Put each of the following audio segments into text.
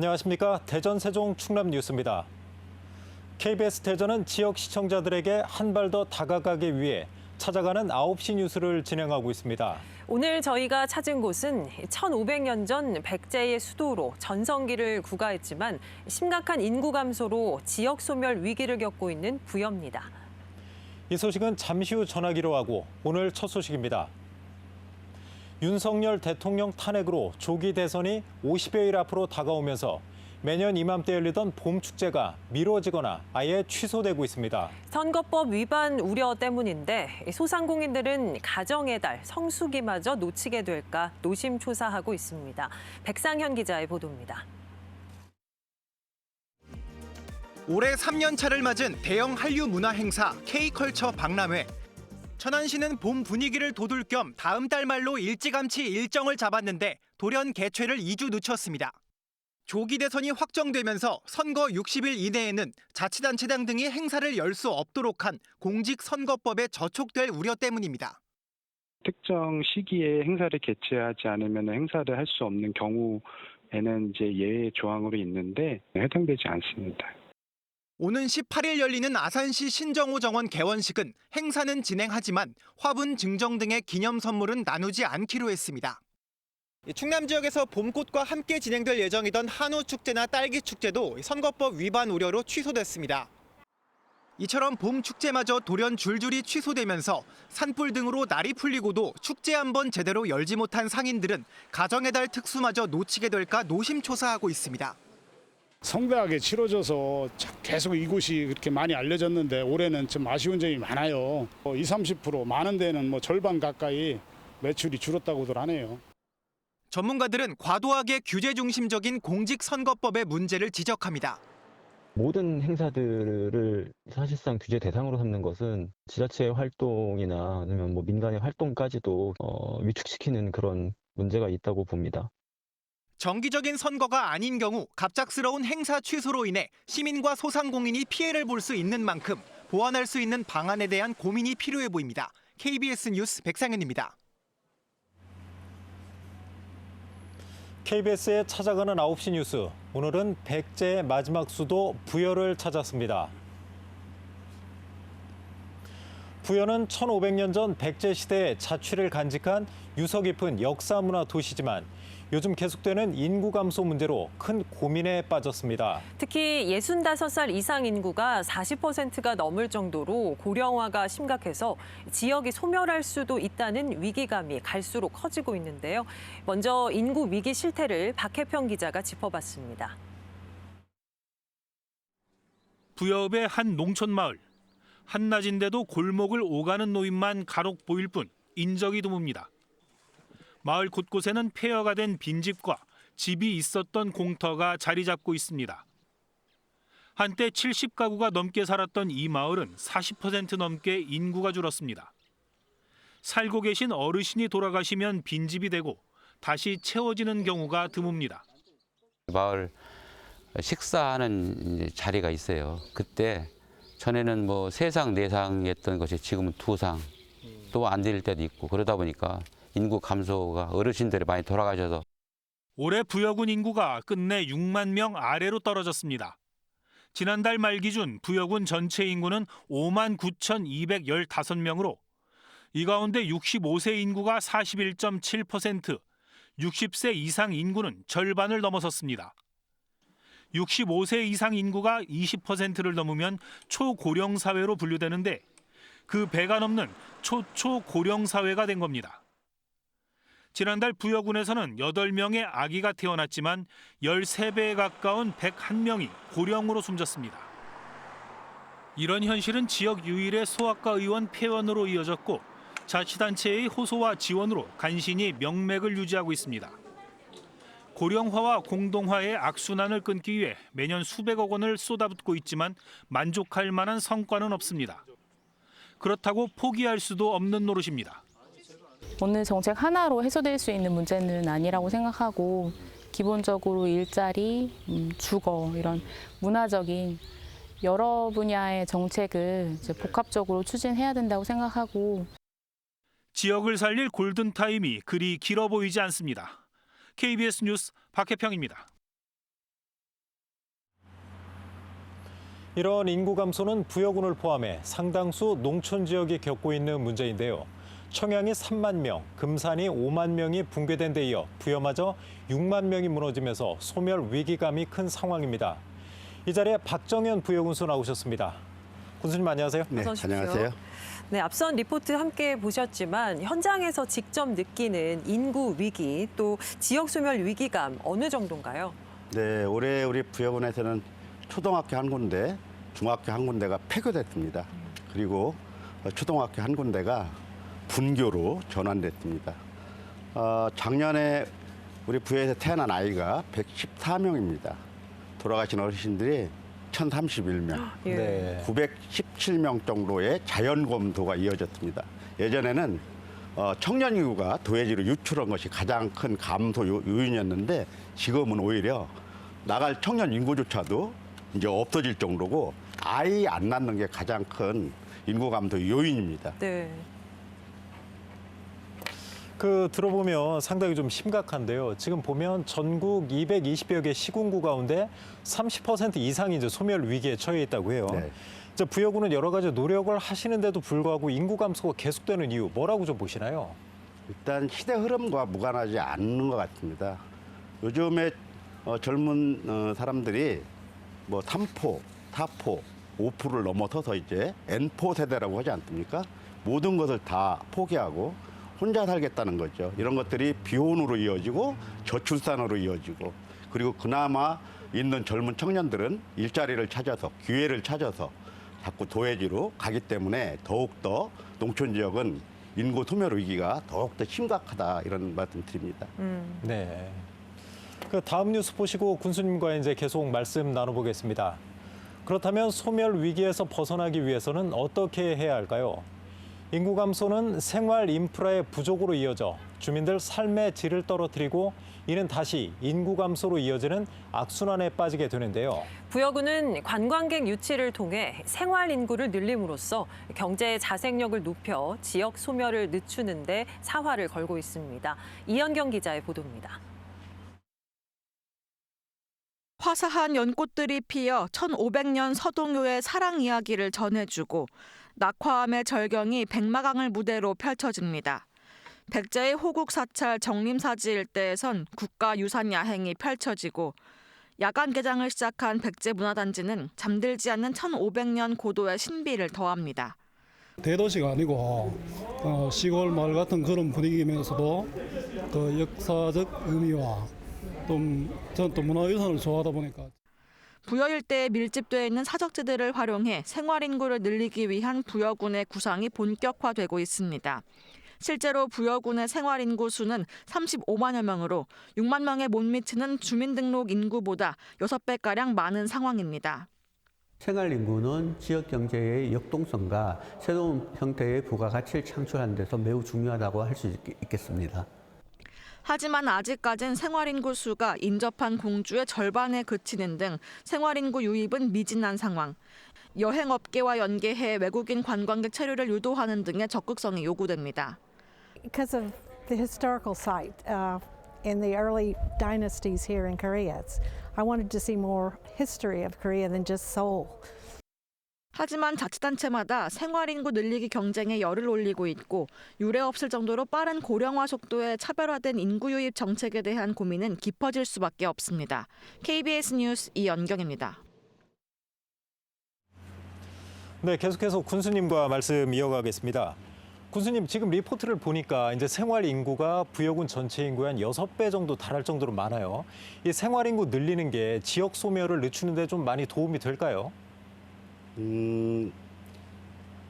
안녕하십니까. 대전, 세종, 충남 뉴스입니다. KBS 대전은 지역 시청자들에게 한 발 더 다가가기 위해 찾아가는 9시 뉴스를 진행하고 있습니다. 오늘 저희가 찾은 곳은 1500년 전 백제의 수도로 전성기를 구가했지만 심각한 인구 감소로 지역 소멸 위기를 겪고 있는 부여입니다. 이 소식은 잠시 후 전하기로 하고 오늘 첫 소식입니다. 윤석열 대통령 탄핵으로 조기 대선이 50여일 앞으로 다가오면서 매년 이맘때 열리던 봄축제가 미뤄지거나 아예 취소되고 있습니다. 선거법 위반 우려 때문인데 소상공인들은 가정의 달, 성수기마저 놓치게 될까 노심초사하고 있습니다. 백상현 기자의 보도입니다. 올해 3년 차를 맞은 대형 한류 문화 행사 K컬처 박람회. 천안시는 봄 분위기를 돋울 겸 다음 달 말로 일찌감치 일정을 잡았는데 돌연 개최를 2주 늦췄습니다. 조기 대선이 확정되면서 선거 60일 이내에는 자치단체장 등이 행사를 열 수 없도록 한 공직선거법에 저촉될 우려 때문입니다. 특정 시기에 행사를 개최하지 않으면 행사를 할 수 없는 경우에는 이제 예외 조항으로 있는데 해당되지 않습니다. 오는 18일 열리는 아산시 신정호 정원 개원식은 행사는 진행하지만 화분 증정 등의 기념 선물은 나누지 않기로 했습니다. 충남 지역에서 봄꽃과 함께 진행될 예정이던 한우 축제나 딸기 축제도 선거법 위반 우려로 취소됐습니다. 이처럼 봄 축제마저 돌연 줄줄이 취소되면서 산불 등으로 날이 풀리고도 축제 한번 제대로 열지 못한 상인들은 가정의 달 특수마저 놓치게 될까 노심초사하고 있습니다. 성대하게 치러져서 계속 이곳이 그렇게 많이 알려졌는데 올해는 좀 아쉬운 점이 많아요. 20, 30% 많은 데는 절반 가까이 매출이 줄었다고들 하네요. 전문가들은 과도하게 규제 중심적인 공직선거법의 문제를 지적합니다. 모든 행사들을 사실상 규제 대상으로 삼는 것은 지자체의 활동이나 아니면 민간의 활동까지도 위축시키는 그런 문제가 있다고 봅니다. 정기적인 선거가 아닌 경우 갑작스러운 행사 취소로 인해 시민과 소상공인이 피해를 볼 수 있는 만큼 보완할 수 있는 방안에 대한 고민이 필요해 보입니다. KBS 뉴스 백상현입니다. KBS에 찾아가는 9시 뉴스. 오늘은 백제의 마지막 수도 부여를 찾았습니다. 부여는 1500년 전 백제 시대의 자취를 간직한 유서 깊은 역사문화 도시지만 요즘 계속되는 인구 감소 문제로 큰 고민에 빠졌습니다. 특히 65살 이상 인구가 40%가 넘을 정도로 고령화가 심각해서 지역이 소멸할 수도 있다는 위기감이 갈수록 커지고 있는데요. 먼저 인구 위기 실태를 박혜평 기자가 짚어봤습니다. 부여읍의 한 농촌 마을. 한낮인데도 골목을 오가는 노인만 간혹 보일 뿐 인적이 드뭅니다. 마을 곳곳에는 폐허가 된 빈집과 집이 있었던 공터가 자리 잡고 있습니다. 한때 70가구가 넘게 살았던 이 마을은 40% 넘게 인구가 줄었습니다. 살고 계신 어르신이 돌아가시면 빈집이 되고 다시 채워지는 경우가 드뭅니다. 마을 식사하는 자리가 있어요. 그때 전에는 3상, 4상 했던 것이 지금은 2상 또 안 될 때도 있고 그러다 보니까 인구 감소가 어르신들이 많이 돌아가셔서 올해 부여군 인구가 끝내 6만 명 아래로 떨어졌습니다. 지난달 말 기준 부여군 전체 인구는 5만 9,215명으로 이 가운데 65세 인구가 41.7%, 60세 이상 인구는 절반을 넘어섰습니다. 65세 이상 인구가 20%를 넘으면 초고령 사회로 분류되는데 그 배가 넘는 초초고령 사회가 된 겁니다. 지난달 부여군에서는 8명의 아기가 태어났지만 13배에 가까운 101명이 고령으로 숨졌습니다. 이런 현실은 지역 유일의 소아과 의원 폐원으로 이어졌고 자치단체의 호소와 지원으로 간신히 명맥을 유지하고 있습니다. 고령화와 공동화의 악순환을 끊기 위해 매년 수백억 원을 쏟아붓고 있지만 만족할 만한 성과는 없습니다. 그렇다고 포기할 수도 없는 노릇입니다. 어느 정책 하나로 해소될 수 있는 문제는 아니라고 생각하고 기본적으로 일자리, 주거 이런 문화적인 여러 분야의 정책을 이제 복합적으로 추진해야 된다고 생각하고 지역을 살릴 골든타임이 그리 길어 보이지 않습니다. KBS 뉴스 박혜평입니다. 이런 인구 감소는 부여군을 포함해 상당수 농촌 지역이 겪고 있는 문제인데요. 청양이 3만 명, 금산이 5만 명이 붕괴된 데 이어 부여마저 6만 명이 무너지면서 소멸 위기감이 큰 상황입니다. 이 자리에 박정현 부여군수 나오셨습니다. 군수님 안녕하세요. 네, 어서 오십시오. 안녕하세요. 네, 앞선 리포트 함께 보셨지만 현장에서 직접 느끼는 인구 위기 또 지역 소멸 위기감 어느 정도인가요? 네, 올해 우리 부여군에서는 초등학교 한 군데, 중학교 한 군데가 폐교됐습니다. 그리고 초등학교 한 군데가 분교로 전환됐습니다. 작년에 우리 부여에서 태어난 아이가 114명입니다. 돌아가신 어르신들이 1,031명, 예. 917명 정도의 자연검도가 이어졌습니다. 예전에는 청년 인구가 도해지로 유출한 것이 가장 큰 감소 요인이었는데 지금은 오히려 나갈 청년 인구조차도 이제 없어질 정도고 아이 안 낳는 게 가장 큰 인구 감소 요인입니다. 네. 들어보면 상당히 좀 심각한데요. 지금 보면 전국 220여 개 시군구 가운데 30% 이상이 이제 소멸 위기에 처해 있다고 해요. 네. 이제 부여군은 여러 가지 노력을 하시는데도 불구하고 인구 감소가 계속되는 이유 뭐라고 좀 보시나요? 일단 시대 흐름과 무관하지 않는 것 같습니다. 요즘에 젊은 사람들이 뭐 3포, 4포, 5포를 넘어서서 이제 N포 세대라고 하지 않습니까? 모든 것을 다 포기하고 혼자 살겠다는 거죠. 이런 것들이 비혼으로 이어지고 저출산으로 이어지고 그리고 그나마 있는 젊은 청년들은 일자리를 찾아서 기회를 찾아서 자꾸 도해지로 가기 때문에 더욱더 농촌 지역은 인구 소멸 위기가 더욱더 심각하다 이런 말씀 드립니다. 네. 다음 뉴스 보시고 군수님과 이제 계속 말씀 나눠보겠습니다. 그렇다면 소멸 위기에서 벗어나기 위해서는 어떻게 해야 할까요? 인구 감소는 생활 인프라의 부족으로 이어져 주민들 삶의 질을 떨어뜨리고 이는 다시 인구 감소로 이어지는 악순환에 빠지게 되는데요. 부여군은 관광객 유치를 통해 생활 인구를 늘림으로써 경제 자생력을 높여 지역 소멸을 늦추는 데 사활을 걸고 있습니다. 이현경 기자의 보도입니다. 화사한 연꽃들이 피어 1500년 서동요의 사랑 이야기를 전해주고 낙화암의 절경이 백마강을 무대로 펼쳐집니다. 백제의 호국 사찰 정림사지 일대에선 국가유산 야행이 펼쳐지고 야간 개장을 시작한 백제 문화단지는 잠들지 않는 1500년 고도의 신비를 더합니다. 대도시가 아니고 시골 마을 같은 그런 분위기면서도 그 역사적 의미와 저는 또 문화유산을 좋아하다 보니까 부여 일대에 밀집되어 있는 사적지대를 활용해 생활 인구를 늘리기 위한 부여군의 구상이 본격화되고 있습니다. 실제로 부여군의 생활 인구 수는 35만여 명으로 6만 명에 못 미치는 주민등록 인구보다 6배가량 많은 상황입니다. 생활 인구는 지역 경제의 역동성과 새로운 형태의 부가가치를 창출하는 데서 매우 중요하다고 할 수 있겠습니다. 하지만 아직까진 생활인구 수가 인접한 공주의 절반에 그치는 등 생활인구 유입은 미진한 상황. 여행업계와 연계해 외국인 관광객 체류를 유도하는 등의 적극성이 요구됩니다. Because of the historical site in the early dynasties here in Korea, I wanted to see more history of Korea than just Seoul. 하지만 자치단체마다 생활인구 늘리기 경쟁에 열을 올리고 있고 유례없을 정도로 빠른 고령화 속도에 차별화된 인구 유입 정책에 대한 고민은 깊어질 수밖에 없습니다. KBS 뉴스 이연경입니다. 네, 계속해서 군수님과 말씀 이어가겠습니다. 군수님, 지금 리포트를 보니까 이제 생활 인구가 부여군 전체 인구의 한 6배 정도 달할 정도로 많아요. 이 생활 인구 늘리는 게 지역 소멸을 늦추는 데 좀 많이 도움이 될까요?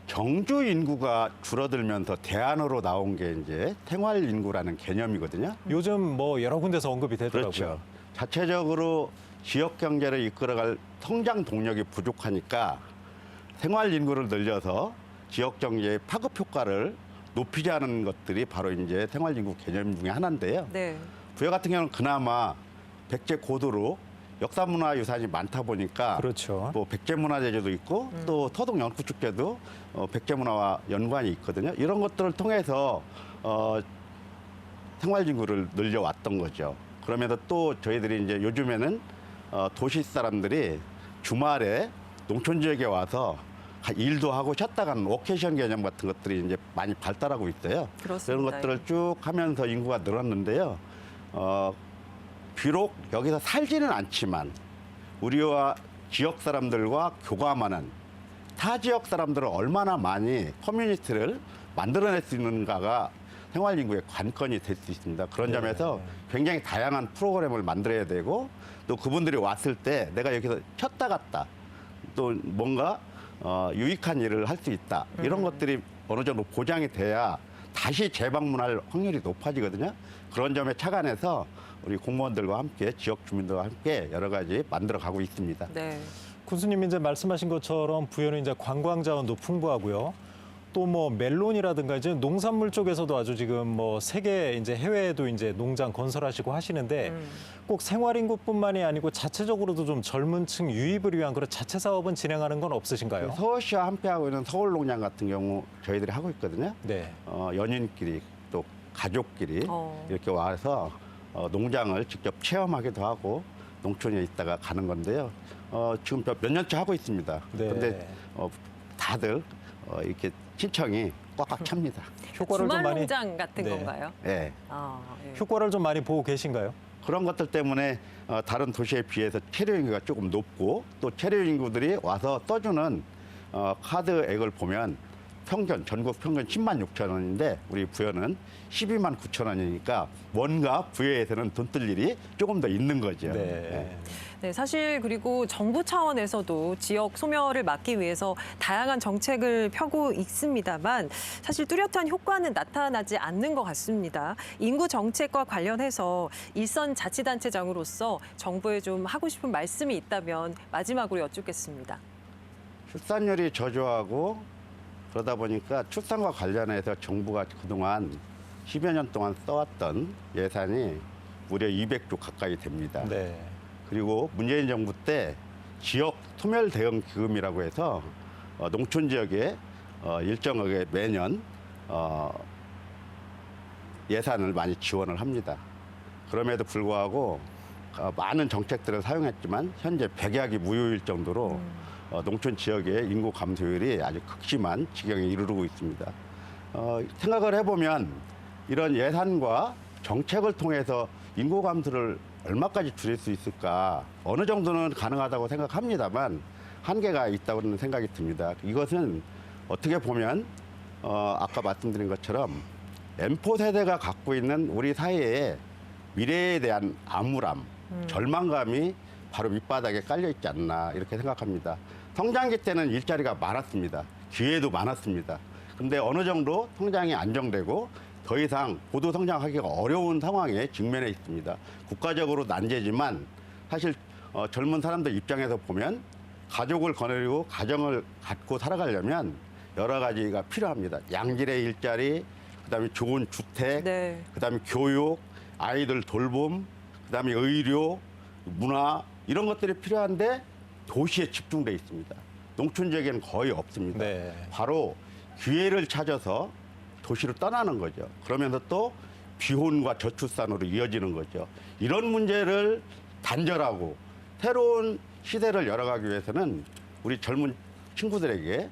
정주 인구가 줄어들면서 대안으로 나온 게 이제 생활 인구라는 개념이거든요. 요즘 뭐 여러 군데서 언급이 되더라고요. 그렇죠. 자체적으로 지역 경제를 이끌어갈 성장 동력이 부족하니까 생활 인구를 늘려서 지역 경제의 파급 효과를 높이자는 것들이 바로 이제 생활 인구 개념 중에 하나인데요. 네. 부여 같은 경우는 그나마 백제 고도로 역사문화유산이 많다 보니까 그렇죠. 뭐 백제문화제도도 있고 또 토동연구축제도 백제문화와 연관이 있거든요. 이런 것들을 통해서 생활인구를 늘려왔던 거죠. 그러면서 또 저희들이 이제 요즘에는 도시 사람들이 주말에 농촌 지역에 와서 일도 하고 쉬었다 가는 워케이션 개념 같은 것들이 이제 많이 발달하고 있어요. 그렇습니다. 그런 것들을 쭉 하면서 인구가 늘었는데요. 비록 여기서 살지는 않지만 우리와 지역 사람들과 교감하는 타 지역 사람들을 얼마나 많이 커뮤니티를 만들어낼 수 있는가가 생활인구의 관건이 될 수 있습니다. 그런 점에서 굉장히 다양한 프로그램을 만들어야 되고 또 그분들이 왔을 때 내가 여기서 쉬었다 갔다 또 뭔가 유익한 일을 할 수 있다. 이런 것들이 어느 정도 보장이 돼야 다시 재방문할 확률이 높아지거든요. 그런 점에 착안해서 우리 공무원들과 함께 지역 주민들과 함께 여러 가지 만들어 가고 있습니다. 네. 군수님이 이제 말씀하신 것처럼 부여는 이제 관광 자원도 풍부하고요. 또 뭐 멜론이라든가 이제 농산물 쪽에서도 아주 지금 뭐 세계 이제 해외에도 이제 농장 건설하시고 하시는데 꼭 생활인구뿐만이 아니고 자체적으로도 좀 젊은 층 유입을 위한 그런 자체 사업은 진행하는 건 없으신가요? 서울시와 함께하고 있는 서울농장 같은 경우 저희들이 하고 있거든요. 네. 연인끼리 또 가족끼리 이렇게 와서 농장을 직접 체험하기도 하고 농촌에 있다가 가는 건데요. 지금 몇 년째 하고 있습니다. 네. 그런데 다들 이렇게 신청이 꽉꽉 찹니다. 효과를 좀 주말 많이 농장 같은 네. 건가요? 네. 예. 효과를 좀 많이 보고 계신가요? 그런 것들 때문에 다른 도시에 비해서 체류 인구가 조금 높고 또 체류 인구들이 와서 써주는 카드액을 보면 전국 평균 10만 6천 원인데 우리 부여는 12만 9천 원이니까 뭔가 부여에서는 돈 쓸 일이 조금 더 있는 거죠. 네. 네, 사실 그리고 정부 차원에서도 지역 소멸을 막기 위해서 다양한 정책을 펴고 있습니다만 사실 뚜렷한 효과는 나타나지 않는 것 같습니다. 인구 정책과 관련해서 일선 자치단체장으로서 정부에 좀 하고 싶은 말씀이 있다면 마지막으로 여쭙겠습니다. 출산율이 저조하고 그러다 보니까 출산과 관련해서 정부가 그동안 10여 년 동안 써왔던 예산이 무려 200조 가까이 됩니다. 네. 그리고 문재인 정부 때 지역 소멸 대응 기금이라고 해서 농촌 지역에 일정하게 매년 예산을 많이 지원을 합니다. 그럼에도 불구하고 많은 정책들을 사용했지만 현재 백약이 무효일 정도로 농촌 지역의 인구 감소율이 아주 극심한 지경에 이르르고 있습니다. 생각을 해보면 이런 예산과 정책을 통해서 인구 감소를 얼마까지 줄일 수 있을까? 어느 정도는 가능하다고 생각합니다만 한계가 있다고는 생각이 듭니다. 이것은 어떻게 보면 아까 말씀드린 것처럼 M4 세대가 갖고 있는 우리 사회의 미래에 대한 암울함, 절망감이 바로 밑바닥에 깔려 있지 않나 이렇게 생각합니다. 성장기 때는 일자리가 많았습니다. 기회도 많았습니다. 근데 어느 정도 성장이 안정되고 더 이상 고도 성장하기가 어려운 상황에 직면해 있습니다. 국가적으로 난제지만 사실 젊은 사람들 입장에서 보면 가족을 거느리고 가정을 갖고 살아가려면 여러 가지가 필요합니다. 양질의 일자리, 그다음에 좋은 주택, 네. 그다음에 교육, 아이들 돌봄, 그다음에 의료, 문화 이런 것들이 필요한데 도시에 집중돼 있습니다. 농촌 지역에는 거의 없습니다. 네. 바로 기회를 찾아서 도시로 떠나는 거죠. 그러면서 또 비혼과 저출산으로 이어지는 거죠. 이런 문제를 단절하고 새로운 시대를 열어가기 위해서는 우리 젊은 친구들에게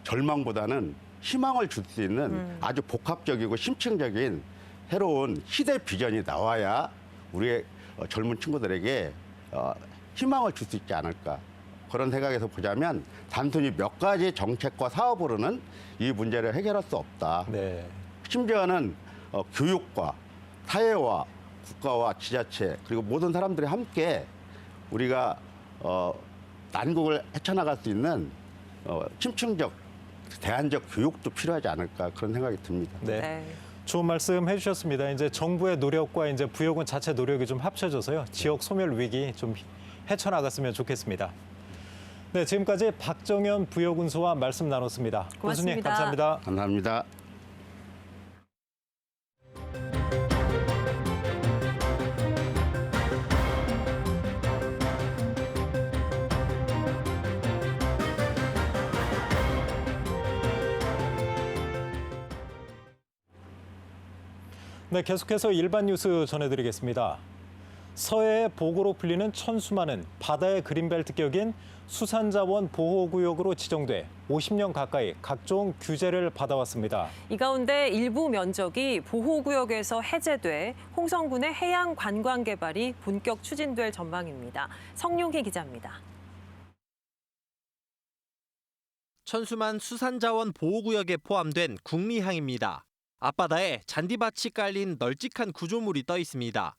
절망보다는 희망을 줄 수 있는 아주 복합적이고 심층적인 새로운 시대 비전이 나와야 우리의 젊은 친구들에게 희망을 줄 수 있지 않을까. 그런 생각에서 보자면 단순히 몇 가지 정책과 사업으로는 이 문제를 해결할 수 없다. 네. 심지어는 교육과 사회와 국가와 지자체 그리고 모든 사람들이 함께 우리가 난국을 헤쳐나갈 수 있는 심층적 대안적 교육도 필요하지 않을까 그런 생각이 듭니다. 네. 네. 좋은 말씀 해주셨습니다. 이제 정부의 노력과 이제 부여군 자체 노력이 좀 합쳐져서요. 지역 소멸 위기 좀 헤쳐나갔으면 좋겠습니다. 네, 지금까지 박정현 부여군수와 말씀 나눴습니다. 군수님 고맙습니다. 감사합니다. 감사합니다. 네, 계속해서 일반 뉴스 전해드리겠습니다. 서해의 보고로 불리는 천수만은 바다의 그린벨트 격인 수산자원 보호구역으로 지정돼 50년 가까이 각종 규제를 받아왔습니다. 이 가운데 일부 면적이 보호구역에서 해제돼 홍성군의 해양 관광 개발이 본격 추진될 전망입니다. 성룡희 기자입니다. 천수만 수산자원 보호구역에 포함된 국미항입니다. 앞바다에 잔디밭이 깔린 널찍한 구조물이 떠 있습니다.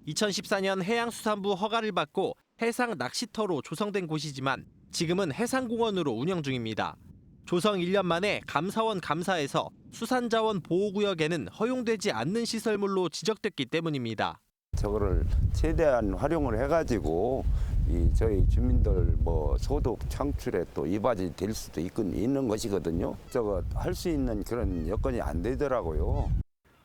2014년 해양수산부 허가를 받고 해상 낚시터로 조성된 곳이지만 지금은 해상공원으로 운영 중입니다. 조성 1년 만에 감사원 감사에서 수산자원 보호구역에는 허용되지 않는 시설물로 지적됐기 때문입니다. 저거를 최대한 활용을 해가지고 저희 주민들 소득 창출에 또 이바지 될 수도 있는 것이거든요. 저거 할 수 있는 그런 여건이 안 되더라고요.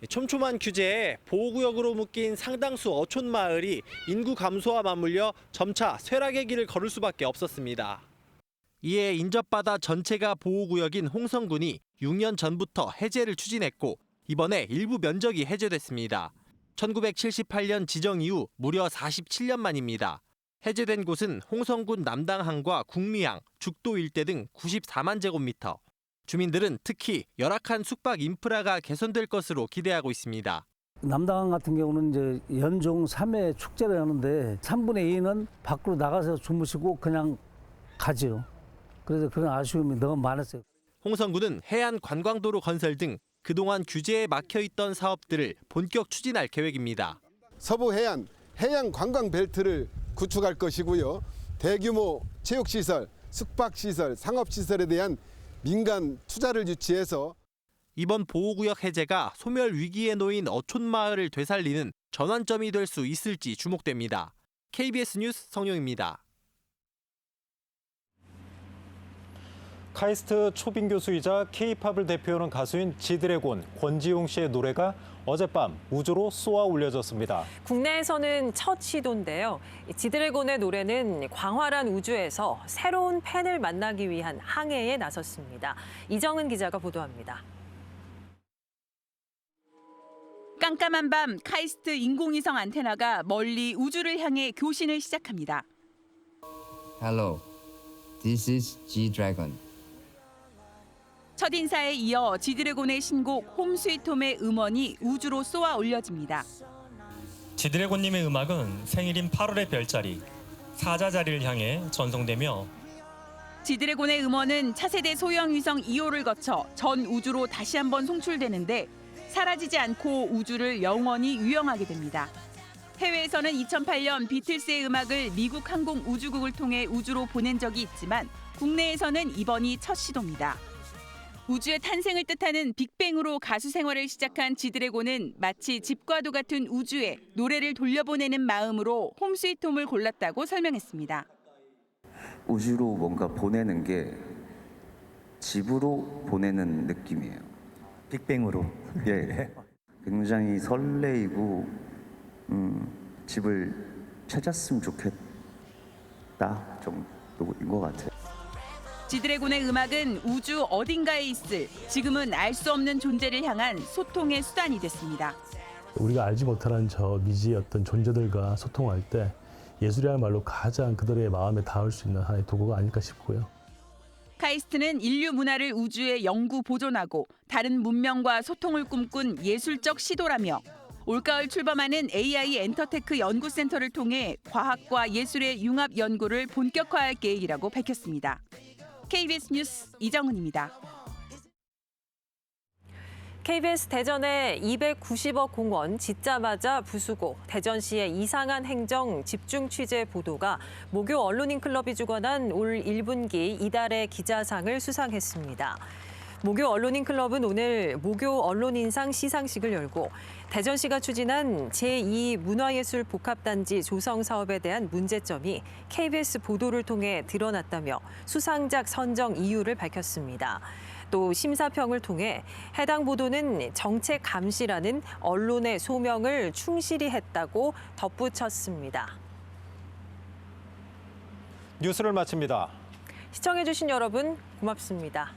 촘촘한 규제에 보호구역으로 묶인 상당수 어촌 마을이 인구 감소와 맞물려 점차 쇠락의 길을 걸을 수밖에 없었습니다. 이에 인접바다 전체가 보호구역인 홍성군이 6년 전부터 해제를 추진했고 이번에 일부 면적이 해제됐습니다. 1978년 지정 이후 무려 47년 만입니다. 해제된 곳은 홍성군 남당항과 국미항, 죽도 일대 등 94만 제곱미터. 주민들은 특히 열악한 숙박 인프라가 개선될 것으로 기대하고 있습니다. 남당항 같은 경우는 이제 연중 3회 축제를 하는데 3분의 2는 밖으로 나가서 주무시고 그냥 가죠. 그래서 그런 아쉬움이 너무 많았어요. 홍성군은 해안 관광도로 건설 등 그동안 규제에 막혀있던 사업들을 본격 추진할 계획입니다. 서부 해안 관광 벨트를 구축할 것이고요. 대규모 체육시설, 숙박시설, 상업시설에 대한 민간 투자를 유치해서 이번 보호구역 해제가 소멸 위기에 놓인 어촌 마을을 되살리는 전환점이 될 수 있을지 주목됩니다. KBS 뉴스 성룡입니다. 카이스트 초빙 교수이자 K-팝을 대표하는 가수인 지드래곤 권지용 씨의 노래가 어젯밤 우주로 쏘아 올려졌습니다. 국내에서는 첫 시도인데요. 지드래곤의 노래는 광활한 우주에서 새로운 팬을 만나기 위한 항해에 나섰습니다. 이정은 기자가 보도합니다. 깜깜한 밤 카이스트 인공위성 안테나가 멀리 우주를 향해 교신을 시작합니다. Hello, this is G-Dragon. 첫인사에 이어 지드래곤의 신곡 홈 스위트 홈의 음원이 우주로 쏘아 올려집니다. 지드래곤님의 음악은 생일인 8월의 별자리, 사자자리를 향해 전송되며 지드래곤의 음원은 차세대 소형 위성 2호를 거쳐 전 우주로 다시 한번 송출되는데 사라지지 않고 우주를 영원히 유영하게 됩니다. 해외에서는 2008년 비틀스의 음악을 미국 항공우주국을 통해 우주로 보낸 적이 있지만 국내에서는 이번이 첫 시도입니다. 우주의 탄생을 뜻하는 빅뱅으로 가수 생활을 시작한 지드래곤은 마치 집과도 같은 우주에 노래를 돌려보내는 마음으로 홈 스위트 홈을 골랐다고 설명했습니다. 우주로 뭔가 보내는 게 집으로 보내는 느낌이에요. 빅뱅으로. 예. 굉장히 설레이고 집을 찾았으면 좋겠다 정도인 것 같아요. 지드래곤의 음악은 우주 어딘가에 있을 지금은 알 수 없는 존재를 향한 소통의 수단이 됐습니다. 우리가 알지 못하는 저 미지의 어떤 존재들과 소통할 때 예술이야말로 가장 그들의 마음에 닿을 수 있는 하나의 도구가 아닐까 싶고요. 카이스트는 인류 문화를 우주에 영구 보존하고 다른 문명과 소통을 꿈꾼 예술적 시도라며 올가을 출범하는 AI 엔터테크 연구센터를 통해 과학과 예술의 융합 연구를 본격화할 계획이라고 밝혔습니다. KBS 뉴스 이정은입니다. KBS 대전에 290억 공원 짓자마자 부수고 대전시의 이상한 행정 집중 취재 보도가 모교 언론인클럽이 주관한 올 1분기 이달의 기자상을 수상했습니다. 모교 언론인클럽은 오늘 모교 언론인상 시상식을 열고 대전시가 추진한 제2문화예술 복합단지 조성 사업에 대한 문제점이 KBS 보도를 통해 드러났다며 수상작 선정 이유를 밝혔습니다. 또 심사평을 통해 해당 보도는 정책 감시라는 언론의 소명을 충실히 했다고 덧붙였습니다. 뉴스를 마칩니다. 시청해주신 여러분 고맙습니다.